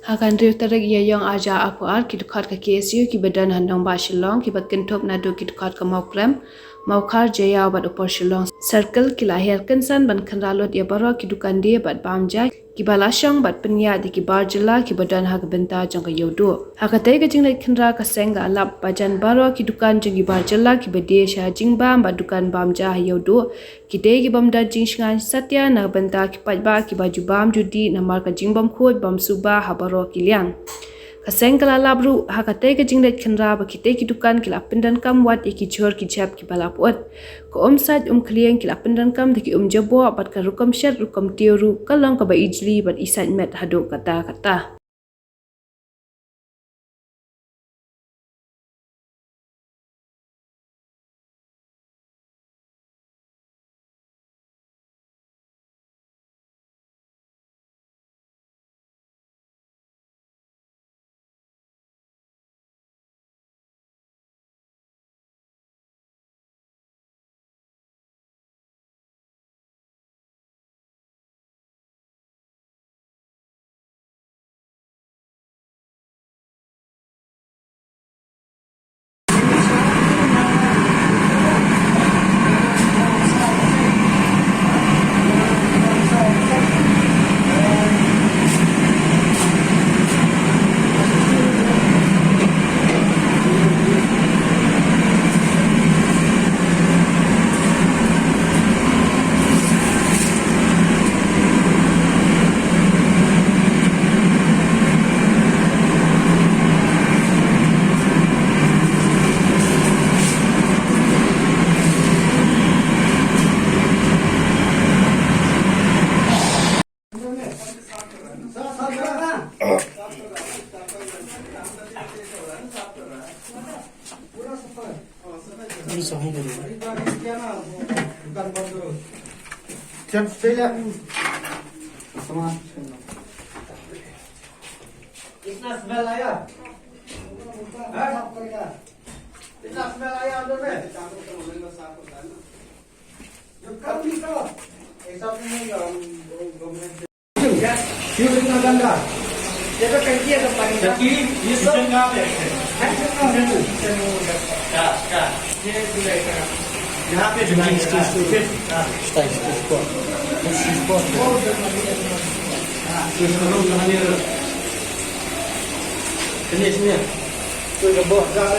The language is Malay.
Hakan riu tarik ia yang aja aku ar ki dukat ke KSU ki badan handong ba Shillong ki bat kentop na do ki dukat ke mau khar jaya bat upor Shillong circle ki lahir kensan ban khanralot ia baro ki dukan dia bat bamja ki balasong bat penya di ki barjela ki badan ha benta jong ke Iewduh. Hakatai ke jinglai khanra ka senga alap bajan baro ki dukan jong ki barjela ki bade sha jingba bat dukan bamja Iewduh ki de ki bamda jing shngan satya na benta ki pajba ki baju bam judi na mar ka jingbam khot bam suba habaro ki liang. Kaseng kala labru hakatai ke jinglet khanra ba kite ki dukan ki lapindan kam wat ki jhur ki jap ki balapot ko sat klieng ki lapindan kam de ki jaboh bat ka rukom shet rukom tioru kalong ka ba ijli bat isat met hado kata Itna smell आया? इतना स्मेल आया अंदर में? जो कभी तो ऐसा नहीं है क्या? क्यों इतना गंदा? ये तो टंकी है तो पानी का। टंकी ये सब कहाँ पे है? क्या? ये बुलाई का। यहाँ पे जुलाई का। Style spot. Spot. Sini. Tu jaboh dah.